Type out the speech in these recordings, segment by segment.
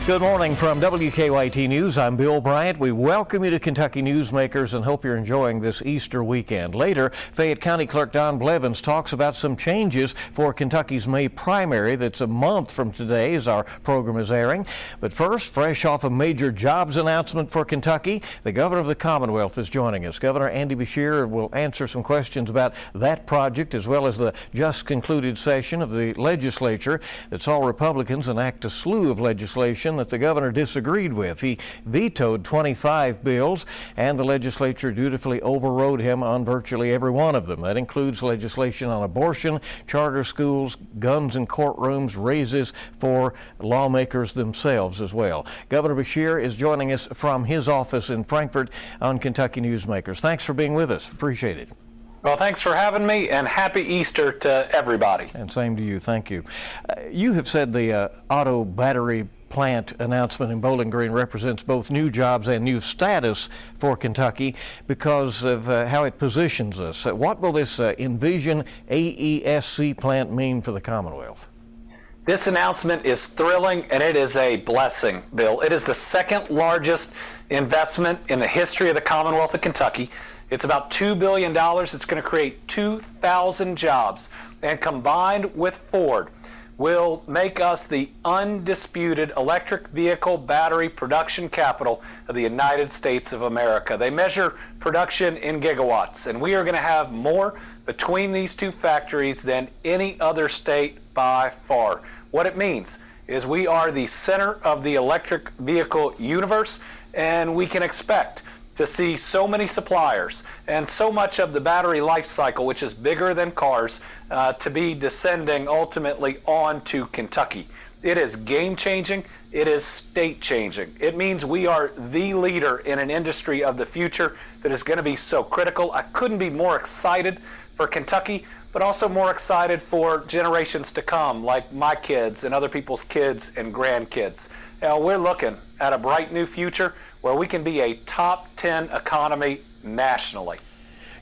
Good morning from WKYT News. I'm Bill Bryant. We welcome you to Kentucky Newsmakers and hope you're enjoying this Easter weekend. Later, Fayette County Clerk Blevins talks about some changes for Kentucky's May primary that's a month from today as our program is airing. But first, fresh off a major jobs announcement for Kentucky, the Governor of the Commonwealth is joining us. Governor Andy Beshear will answer some questions about that project as well as the just concluded session of the legislature that saw Republicans enact a slew of legislation that the governor disagreed with. He vetoed 25 bills, and the legislature dutifully overrode him on virtually every one of them. That includes legislation on abortion, charter schools, guns in courtrooms, raises for lawmakers themselves as well. Governor Beshear is joining us from his office in Frankfort on Kentucky Newsmakers. Thanks for being with us. Appreciate it. Well, thanks for having me, and happy Easter to everybody. And same to you. Thank you. You have said the auto battery plant announcement in Bowling Green represents both new jobs and new status for Kentucky because of how it positions us. What will this Envision AESC plant mean for the Commonwealth? This announcement is thrilling, and it is a blessing, Bill. It is the second largest investment in the history of the Commonwealth of Kentucky. It's about $2 billion. It's going to create 2,000 jobs, and combined with Ford, will make us the undisputed electric vehicle battery production capital of the United States of America. They measure production in gigawatts, and we are going to have more between these two factories than any other state by far. What it means is we are the center of the electric vehicle universe, and we can expect to see so many suppliers and so much of the battery life cycle, which is bigger than cars, to be descending ultimately onto Kentucky. It is game-changing. It is state-changing. It means we are the leader in an industry of the future that is going to be so critical. I couldn't be more excited for Kentucky, but also more excited for generations to come, like my kids and other people's kids and grandkids. Now, we're looking at a bright new future where we can be a top 10 economy nationally.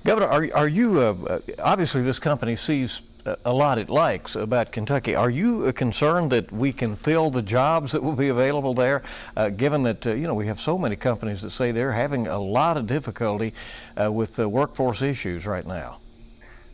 Governor, are you, obviously this company sees a lot it likes about Kentucky. Are you concerned that we can fill the jobs that will be available there, given that, we have so many companies that say they're having a lot of difficulty with the workforce issues right now?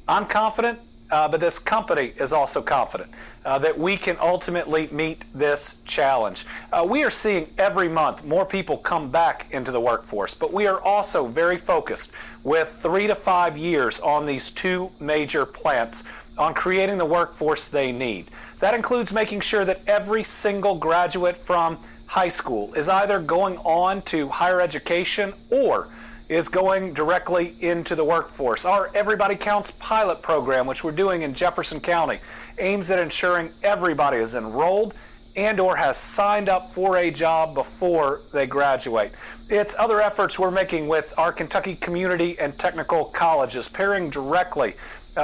I'm confident, but this company is also confident that we can ultimately meet this challenge. We are seeing every month more people come back into the workforce, but we are also very focused with 3 to 5 years on these two major plants on creating the workforce they need. That includes making sure that every single graduate from high school is either going on to higher education or is going directly into the workforce. Our Everybody Counts pilot program, which we're doing in Jefferson County, aims at ensuring everybody is enrolled and or has signed up for a job before they graduate. It's other efforts we're making with our Kentucky community and technical colleges, pairing directly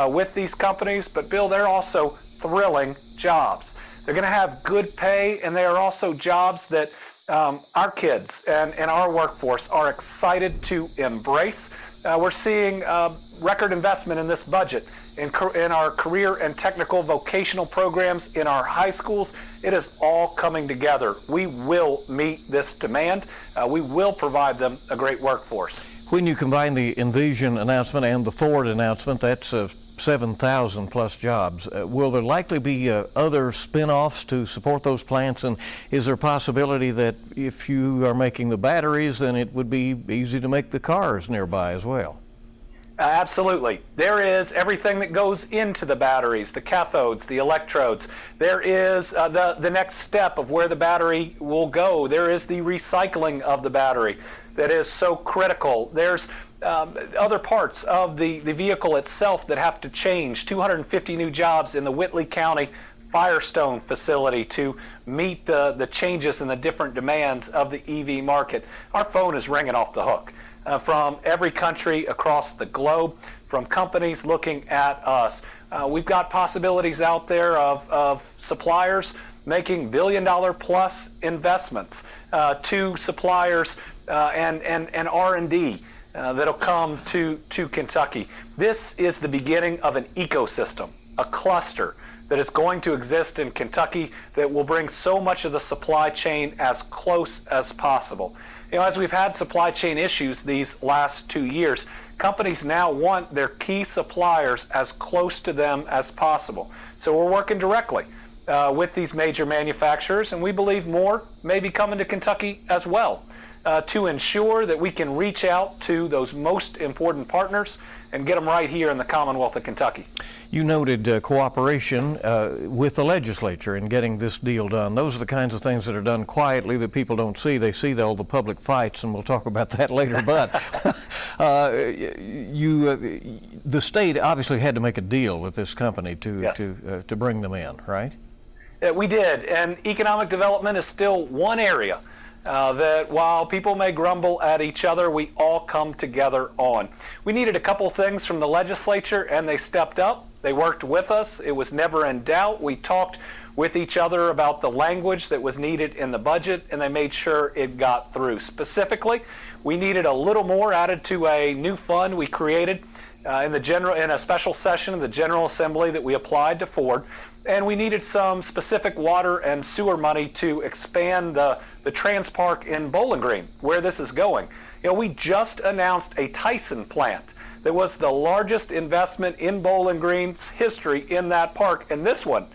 with these companies. But Bill, they're also thrilling jobs. They're going to have good pay, and they are also jobs that our kids and our workforce are excited to embrace. We're seeing record investment in this budget in our career and technical vocational programs in our high schools. It is all coming together. We will meet this demand. We will provide them a great workforce. When you combine the Envision announcement and the Ford announcement, that's 7,000 plus jobs. Will there likely be other spin-offs to support those plants? And is there a possibility that if you are making the batteries, then it would be easy to make the cars nearby as well? Absolutely. There is everything that goes into the batteries, the cathodes, the electrodes. There is the next step of where the battery will go. There is the recycling of the battery that is so critical. There's other parts of the vehicle itself that have to change. 250 new jobs in the Whitley County Firestone facility to meet the changes and the different demands of the EV market. Our phone is ringing off the hook from every country across the globe, from companies looking at us. We've got possibilities out there of suppliers making billion-dollar plus investments to suppliers and R&D that'll come to Kentucky. This is the beginning of an ecosystem, a cluster that is going to exist in Kentucky that will bring so much of the supply chain as close as possible. As we've had supply chain issues these last 2 years, companies now want their key suppliers as close to them as possible. So we're working directly with these major manufacturers, and we believe more may be coming to Kentucky as well to ensure that we can reach out to those most important partners and get them right here in the Commonwealth of Kentucky. You noted cooperation with the legislature in getting this deal done. Those are the kinds of things that are done quietly that people don't see. They see all the public fights, and we'll talk about that later. But the state obviously had to make a deal with this company to bring them in, right? We did, and economic development is still one area that while people may grumble at each other, we all come together on. We needed a couple things from the legislature, and they stepped up. They worked with us. It was never in doubt. We talked with each other about the language that was needed in the budget, and they made sure it got through. Specifically, we needed a little more added to a new fund we created in a special session of the General Assembly that we applied to Ford. And we needed some specific water and sewer money to expand the Trans Park in Bowling Green, where this is going. We just announced a Tyson plant that was the largest investment in Bowling Green's history in that park. And this one,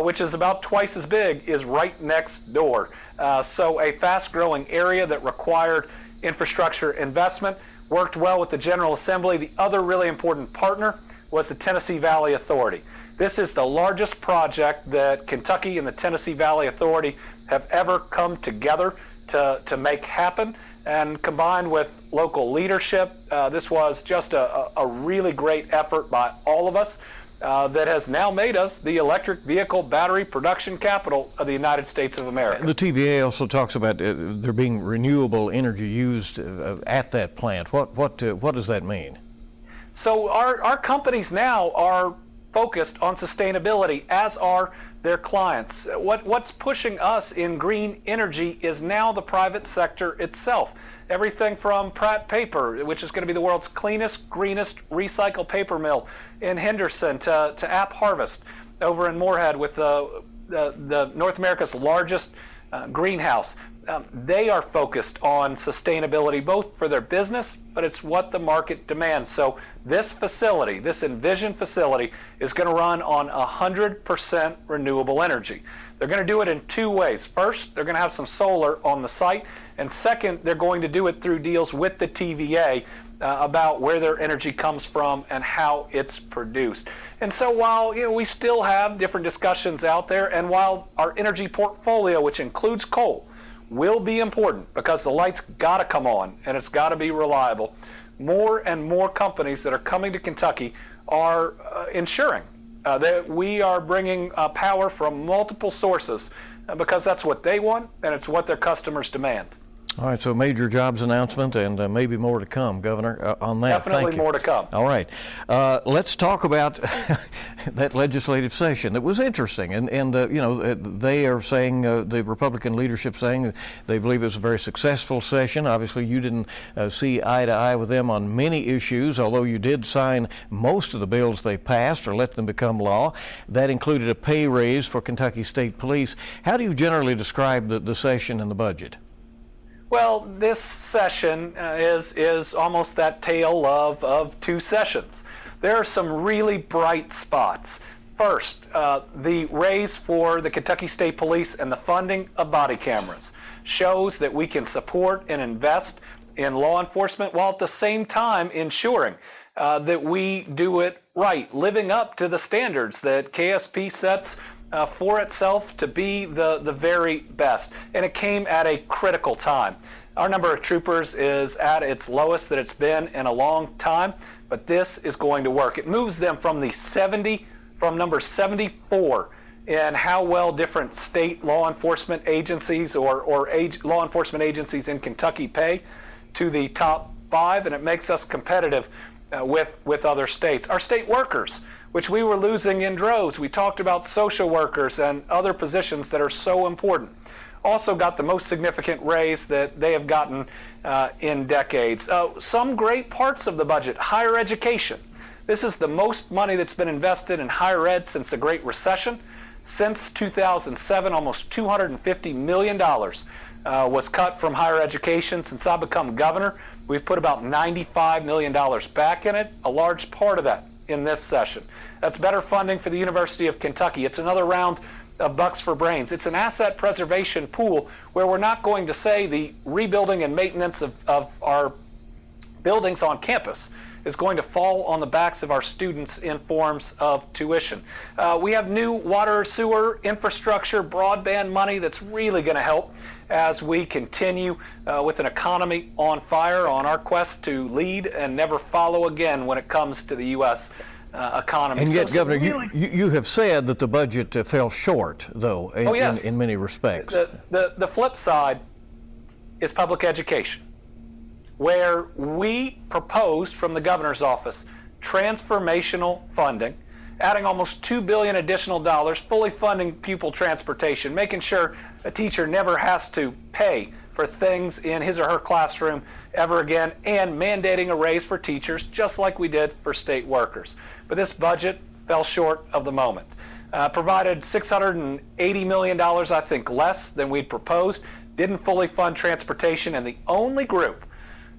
which is about twice as big, is right next door. So a fast-growing area that required infrastructure investment, worked well with the General Assembly. The other really important partner was the Tennessee Valley Authority. This is the largest project that Kentucky and the Tennessee Valley Authority have ever come together to make happen. And combined with local leadership, this was just a really great effort by all of us that has now made us the electric vehicle battery production capital of the United States of America. The TVA also talks about there being renewable energy used at that plant. What does that mean? So our companies now are focused on sustainability, as are their clients. What's pushing us in green energy is now the private sector itself. Everything from Pratt Paper, which is going to be the world's cleanest, greenest recycled paper mill in Henderson, to App Harvest over in Moorhead with the North America's largest greenhouse. They are focused on sustainability, both for their business, but it's what the market demands. So this facility, this Envision facility, is going to run on 100% renewable energy. They're going to do it in two ways. First, they're going to have some solar on the site, and second, they're going to do it through deals with the TVA about where their energy comes from and how it's produced. And so while we still have different discussions out there, and while our energy portfolio, which includes coal, will be important because the light's got to come on and it's got to be reliable, more and more companies that are coming to Kentucky are ensuring that we are bringing power from multiple sources because that's what they want and it's what their customers demand. All right, so major jobs announcement and maybe more to come, Governor, on that. Definitely Thank you. More to come. All right. Let's talk about that legislative session. It was interesting. And they are saying, the Republican leadership saying they believe it was a very successful session. Obviously, you didn't see eye to eye with them on many issues, although you did sign most of the bills they passed or let them become law. That included a pay raise for Kentucky State Police. How do you generally describe the session and the budget? Well, this session is almost that tale of two sessions. There are some really bright spots. First, the raise for the Kentucky State Police and the funding of body cameras shows that we can support and invest in law enforcement while at the same time ensuring that we do it right, living up to the standards that KSP sets for itself to be the very best. And it came at a critical time. Our number of troopers is at its lowest that it's been in a long time, but this is going to work. It moves them from number 74 in how well different state law enforcement agencies or law enforcement agencies in Kentucky pay to the top 5, and it makes us competitive with other states. Our state workers, which we were losing in droves. We talked about social workers and other positions that are so important. Also got the most significant raise that they have gotten in decades. Some great parts of the budget, higher education. This is the most money that's been invested in higher ed since the Great Recession. Since 2007, almost $250 million was cut from higher education. Since I've become governor, we've put about $95 million back in it, a large part of that in this session. That's better funding for the University of Kentucky. It's another round of bucks for brains. It's an asset preservation pool where we're not going to say the rebuilding and maintenance of our buildings on campus is going to fall on the backs of our students in forms of tuition. We have new water, sewer, infrastructure, broadband money that's really going to help as we continue with an economy on fire on our quest to lead and never follow again when it comes to the U.S. Economy. And yet, Governor, you have said that the budget fell short, though, in many respects. The flip side is public education, where we proposed from the governor's office transformational funding, adding almost $2 billion additional dollars, fully funding pupil transportation, making sure a teacher never has to pay for things in his or her classroom ever again, and mandating a raise for teachers just like we did for state workers. But this budget fell short of the moment. Provided $680 million, I think less than we'd proposed, didn't fully fund transportation, and the only group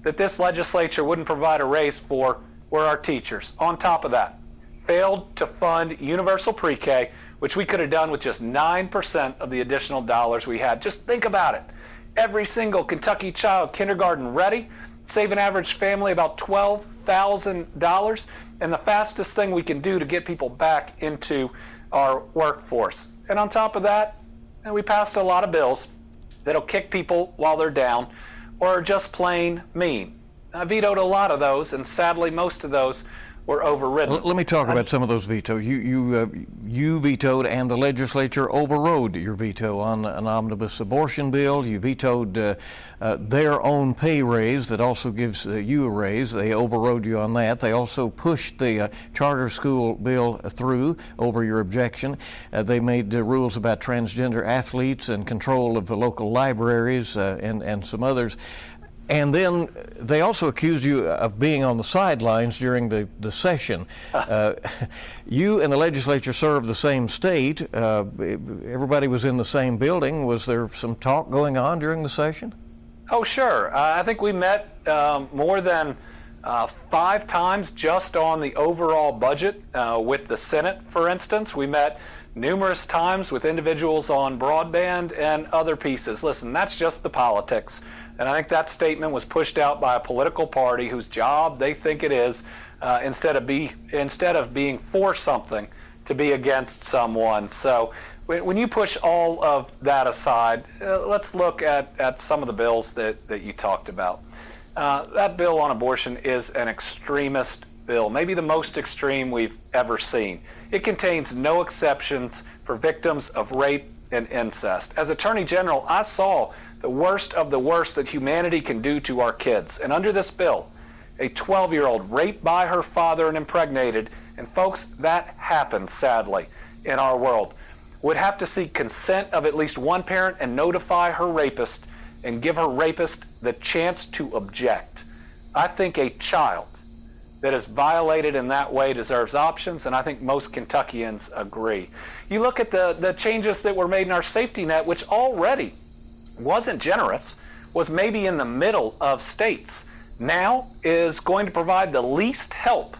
that this legislature wouldn't provide a raise for were our teachers. On top of that, failed to fund universal pre-K, which we could have done with just 9% of the additional dollars we had. Just think about it. Every single Kentucky child kindergarten ready, save an average family about $12,000, and the fastest thing we can do to get people back into our workforce. And on top of that, we passed a lot of bills that'll kick people while they're down or are just plain mean. I vetoed a lot of those, and sadly most of those were overridden. Let me talk about some of those vetoes. You vetoed, and the legislature overrode your veto on an omnibus abortion bill. You vetoed their own pay raise that also gives you a raise. They overrode you on that. They also pushed the charter school bill through over your objection. They made rules about transgender athletes and control of the local libraries and some others. And then they also accused you of being on the sidelines during the session. You and the legislature serve the same state. Everybody was in the same building. Was there some talk going on during the session? Oh, sure. I think we met more than 5 times just on the overall budget with the Senate, for instance. We met numerous times with individuals on broadband and other pieces. Listen, that's just the politics. And I think that statement was pushed out by a political party whose job they think it is, instead of being for something, to be against someone. So when you push all of that aside, let's look at some of the bills that you talked about. That bill on abortion is an extremist bill, maybe the most extreme we've ever seen. It contains no exceptions for victims of rape and incest. As Attorney General, I saw the worst of the worst that humanity can do to our kids. And under this bill, a 12-year-old raped by her father and impregnated, and folks, that happens sadly in our world, would have to seek consent of at least one parent and notify her rapist and give her rapist the chance to object. I think a child that is violated in that way deserves options, and I think most Kentuckians agree. You look at the changes that were made in our safety net, which already wasn't generous, was maybe in the middle of states, now is going to provide the least help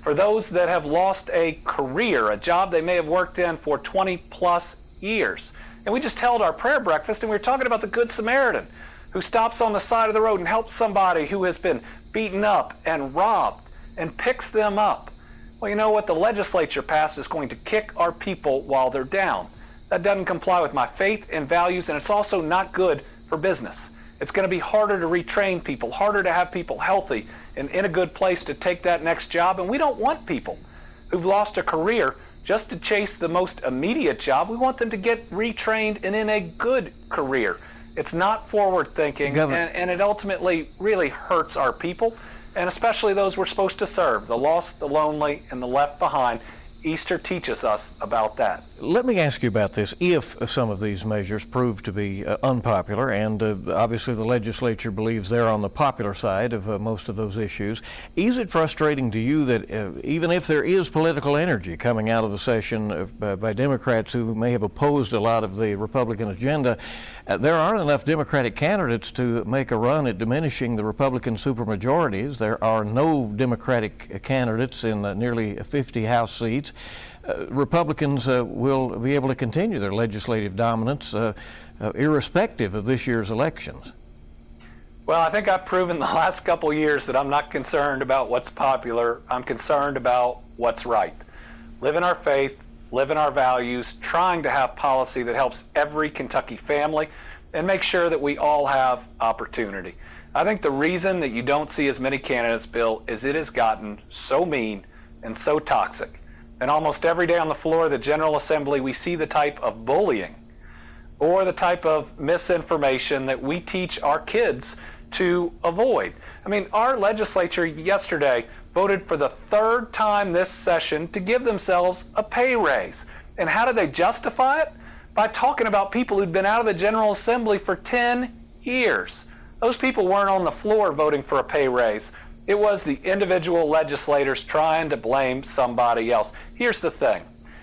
for those that have lost a career, a job they may have worked in for 20 plus years. And we just held our prayer breakfast, and we were talking about the Good Samaritan who stops on the side of the road and helps somebody who has been beaten up and robbed and picks them up. Well, you know what the legislature passed is going to kick our people while they're down. That doesn't comply with my faith and values, and it's also not good for business. It's going to be harder to retrain people, harder to have people healthy and in a good place to take that next job. And we don't want people who've lost a career just to chase the most immediate job. We want them to get retrained and in a good career. It's not forward thinking, and it ultimately really hurts our people, and especially those we're supposed to serve, the lost, the lonely, and the left behind. Easter teaches us about that. Let me ask you about this. If some of these measures prove to be unpopular, and obviously the legislature believes they're on the popular side of most of those issues, is it frustrating to you that even if there is political energy coming out of the session by Democrats who may have opposed a lot of the Republican agenda, there aren't enough Democratic candidates to make a run at diminishing the Republican supermajorities? There are no Democratic candidates in nearly 50 House seats. Republicans will be able to continue their legislative dominance irrespective of this year's elections. Well, I think I've proven the last couple years that I'm not concerned about what's popular. I'm concerned about what's right. Live in our faith, live in our values, trying to have policy that helps every Kentucky family and make sure that we all have opportunity. I think the reason that you don't see as many candidates, Bill, is it has gotten so mean and so toxic. And almost every day on the floor of the General Assembly, we see the type of bullying or the type of misinformation that we teach our kids to avoid. I mean, our legislature yesterday voted for the third time this session to give themselves a pay raise. And how did they justify it? By talking about people who'd been out of the General Assembly for 10 years. Those people weren't on the floor voting for a pay raise. It was the individual legislators trying to blame somebody else. Here's the thing.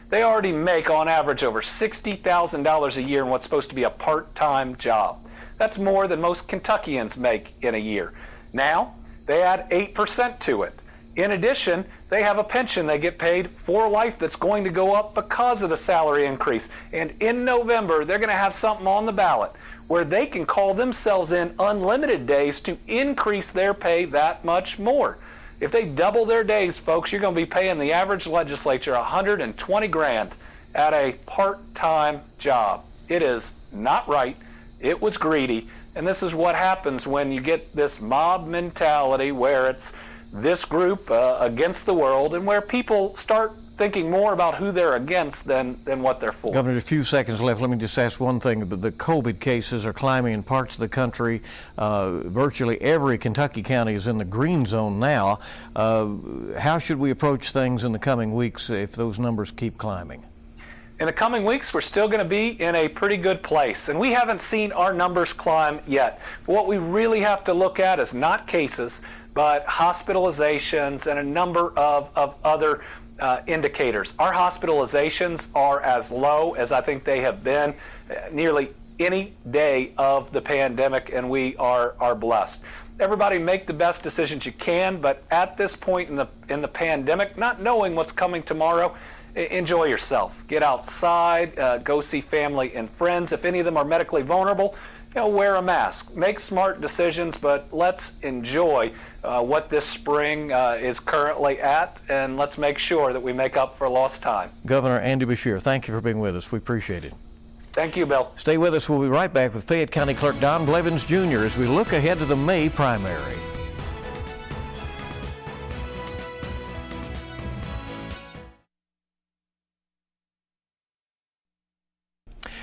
They already make, on average, over $60,000 a year in what's supposed to be a part-time job. That's more than most Kentuckians make in a year. Now, they add 8% to it. In addition, they have a pension they get paid for life that's going to go up because of the salary increase. And in November, they're going to have something on the ballot where they can call themselves in unlimited days to increase their pay that much more. If they double their days, folks, you're going to be paying the average legislature $120,000 at a part-time job. It is not right. It was greedy. And this is what happens when you get this mob mentality where it's this group against the world and where people start thinking more about who they're against than what they're for. Governor, a few seconds left. Let me just ask one thing. The COVID cases are climbing in parts of the country. Virtually every Kentucky county is in the green zone now. How should we approach things in the coming weeks if those numbers keep climbing? In the coming weeks, we're still going to be in a pretty good place, and we haven't seen our numbers climb yet. But what we really have to look at is not cases, but hospitalizations and a number of other indicators. Our hospitalizations are as low as I think they have been nearly any day of the pandemic, and we are blessed. Everybody make the best decisions you can, but at this point in the pandemic, not knowing what's coming tomorrow, enjoy yourself. Get outside, go see family and friends. If any of them are medically vulnerable, wear a mask. Make smart decisions, but let's enjoy what this spring is currently at, and let's make sure that we make up for lost time. Governor Andy Beshear, thank you for being with us. We appreciate it. Thank you, Bill. Stay with us. We'll be right back with Fayette County Clerk Don Blevins Jr. as we look ahead to the May primary.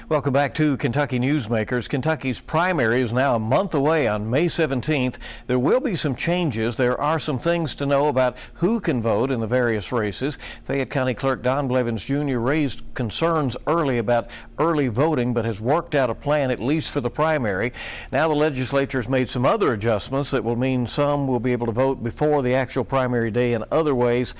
Welcome back to Kentucky Newsmakers. Kentucky's primary is now a month away on May 17th. There will be some changes. There are some things to know about who can vote in the various races. Fayette County Clerk Don Blevins Jr. raised concerns early about early voting, but has worked out a plan at least for the primary. Now the legislature has made some other adjustments that will mean some will be able to vote before the actual primary day in other ways.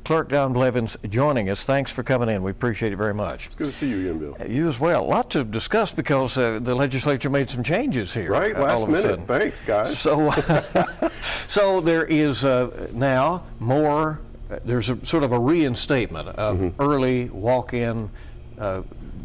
Clerk Don Blevins joining us. Thanks for coming in. We appreciate it very much. It's good to see you again, Bill. You as well. A lot to discuss because the legislature made some changes here. Right, last minute. Thanks, guys. So there is now more, there's a sort of a reinstatement of early walk-in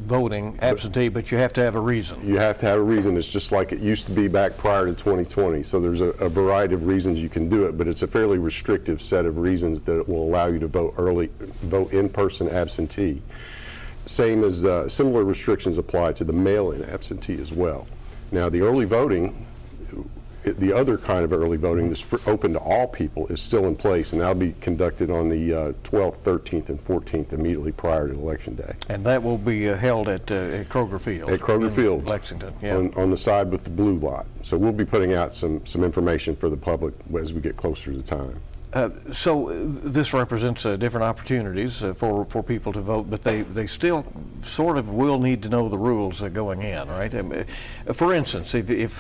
voting, absentee, but you have to have a reason. You have to have a reason. It's just like it used to be back prior to 2020. So there's a variety of reasons you can do it, but it's a fairly restrictive set of reasons that will allow you to vote early, vote in person absentee. Same as similar restrictions apply to the mail-in absentee as well. Now the early voting, the other kind of early voting that's open to all people is still in place, and that'll be conducted on the 12th, 13th, and 14th immediately prior to Election Day. And that will be held at Kroger Field. At Kroger Field. Lexington, yeah. On the side with the blue lot. So we'll be putting out some information for the public as we get closer to the time. So this represents different opportunities for people to vote, but they still sort of will need to know the rules going in, right? For instance, if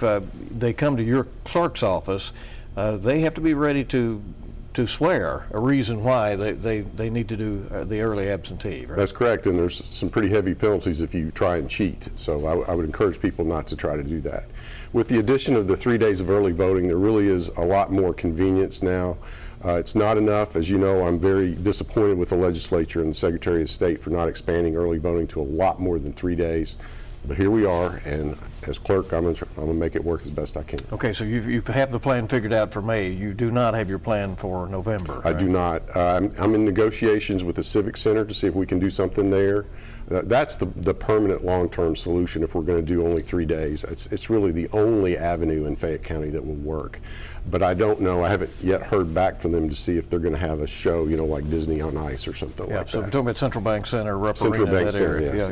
they come to your clerk's office, they have to be ready to swear a reason why they need to do the early absentee, right? That's correct, and there's some pretty heavy penalties if you try and cheat. So I would encourage people not to try to do that. With the addition of the 3 days of early voting, there really is a lot more convenience now. It's not enough. As you know, I'm very disappointed with the legislature and the Secretary of State for not expanding early voting to a lot more than 3 days. But here we are, and as clerk, I'm going to make it work as best I can. Okay, so you have the plan figured out for May. You do not have your plan for November, I right? do not. I'm in negotiations with the Civic Center to see if we can do something there. That's the permanent long-term solution if we're going to do only 3 days. It's really the only avenue in Fayette County that will work. But I don't know. I haven't yet heard back from them to see if they're going to have a show, you know, like Disney on Ice or something like So that. we're talking about Central Bank Center, Rupp Central Arena, Bank that Center, area. yes,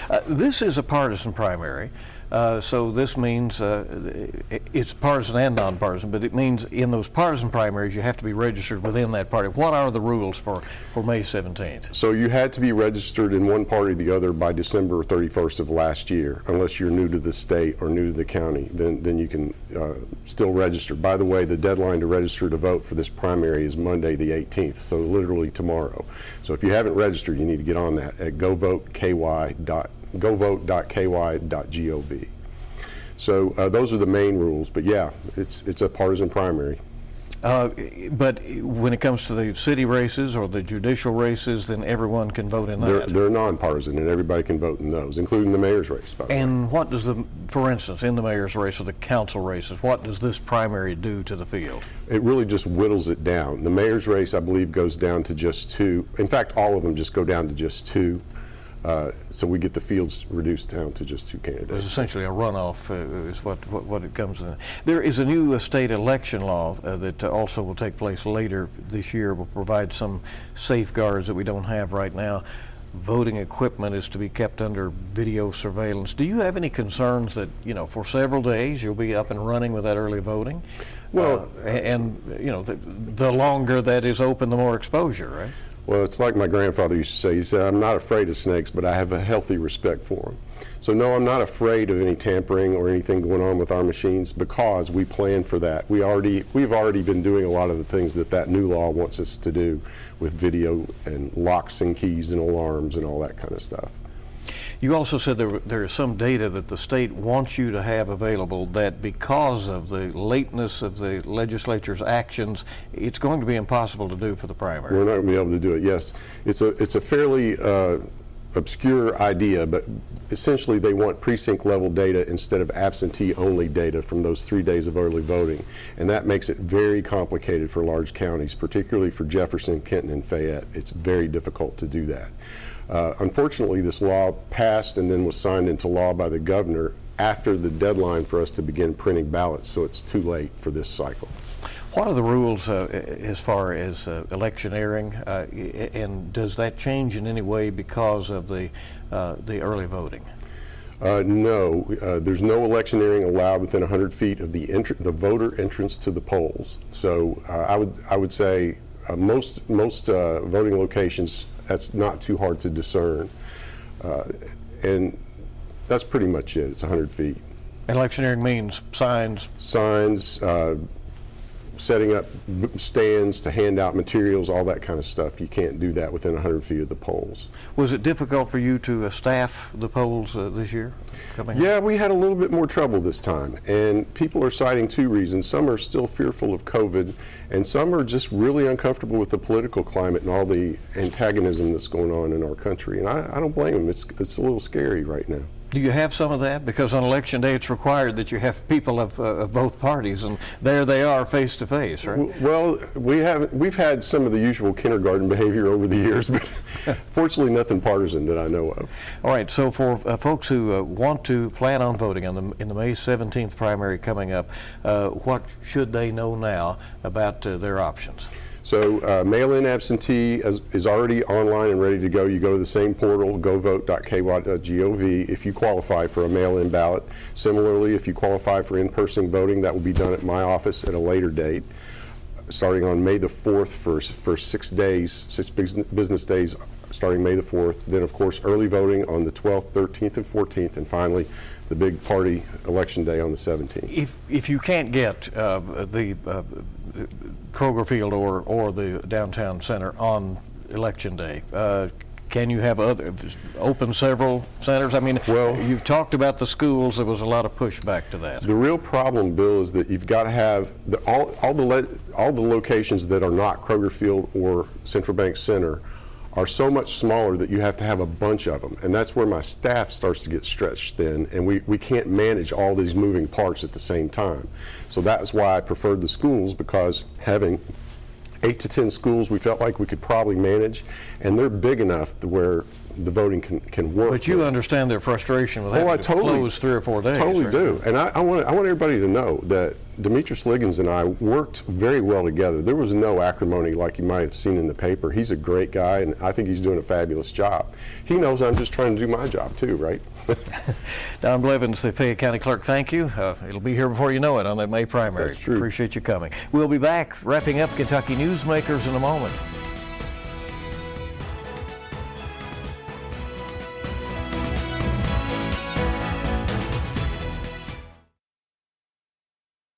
Yeah. This is a partisan primary, so this means it's partisan and nonpartisan, but it means in those partisan primaries you have to be registered within that party. What are the rules for May 17th? So you had to be registered in one party or the other by December 31st of last year, unless you're new to the state or new to the county, then you can still register. By the way, the deadline to register to vote for this primary is Monday the 18th, so literally tomorrow. So if you haven't registered, you need to get on that at govote.ky.gov. So those are the main rules, but yeah, it's a partisan primary. But when it comes to the city races or the judicial races, then everyone can vote in that. They're nonpartisan, and everybody can vote in those, including the mayor's race, by the way. And what does for instance, in the mayor's race or the council races, what does this primary do to the field? It really just whittles it down. The mayor's race, I believe, goes down to just 2. In fact, all of them just go down to just 2. So we get the fields reduced down to just 2 candidates. It's essentially a runoff is what it comes in. There is a new state election law that also will take place later this year, will provide some safeguards that we don't have right now. Voting equipment is to be kept under video surveillance. Do you have any concerns that, you know, for several days you'll be up and running with that early voting? Well, and you know, the longer that is open, the more exposure, right? Well, it's like my grandfather used to say. He said, "I'm not afraid of snakes, but I have a healthy respect for them." So no, I'm not afraid of any tampering or anything going on with our machines because we plan for that. We've already been doing a lot of the things that new law wants us to do with video and locks and keys and alarms and all that kind of stuff. You also said there is some data that the state wants you to have available that because of the lateness of the legislature's actions, it's going to be impossible to do for the primary. We're not going to be able to do it, yes. It's a fairly obscure idea, but essentially they want precinct level data instead of absentee only data from those 3 days of early voting. And that makes it very complicated for large counties, particularly for Jefferson, Kenton, and Fayette. It's very difficult to do that. Unfortunately, this law passed and then was signed into law by the governor after the deadline for us to begin printing ballots, so it's too late for this cycle. What are the rules as far as electioneering, and does that change in any way because of the early voting? No, there's no electioneering allowed within 100 feet of the voter entrance to the polls. So I would say most voting locations, that's not too hard to discern, and that's pretty much it. It's 100 feet. Electioneering means signs. Setting up stands to hand out materials, all that kind of stuff. You can't do that within 100 feet of the polls. Was it difficult for you to staff the polls this year? Yeah, we had a little bit more trouble this time, and people are citing 2 reasons. Some are still fearful of COVID, and some are just really uncomfortable with the political climate and all the antagonism that's going on in our country. And I don't blame them. It's a little scary right now. Do you have some of that? Because on election day it's required that you have people of both parties, and there they are face to face, right? Well, we've had some of the usual kindergarten behavior over the years, but fortunately nothing partisan that I know of. All right, so for folks who want to plan on voting in the May 17th primary coming up, what should they know now about their options? So mail-in absentee is already online and ready to go. You go to the same portal, govote.ky.gov, if you qualify for a mail-in ballot. Similarly, if you qualify for in-person voting, that will be done at my office at a later date. starting on May the 4th for 6 days, 6 business days, starting May the 4th. Then, of course, early voting on the 12th, 13th, and 14th, and finally, the big party election day on the 17th. If you can't get the Kroger Field or the downtown center on election day, can you have open several centers? I mean, well, you've talked about the schools. There was a lot of pushback to that. The real problem, Bill, is that you've got to have all the locations that are not Kroger Field or Central Bank Center are so much smaller that you have to have a bunch of them, and that's where my staff starts to get stretched thin, and we can't manage all these moving parts at the same time. So that's why I preferred the schools, because having 8 to 10 schools we felt like we could probably manage, and they're big enough to where the voting can work. But you understand their frustration with having to close 3 or 4 days. Totally right? do, and I want everybody to know that Demetrius Liggins and I worked very well together. There was no acrimony like you might have seen in the paper. He's a great guy, and I think he's doing a fabulous job. He knows I'm just trying to do my job too, right? Don Blevins, the Fayette County Clerk, thank you. It'll be here before you know it on that May primary. That's true. Appreciate you coming. We'll be back wrapping up Kentucky Newsmakers in a moment.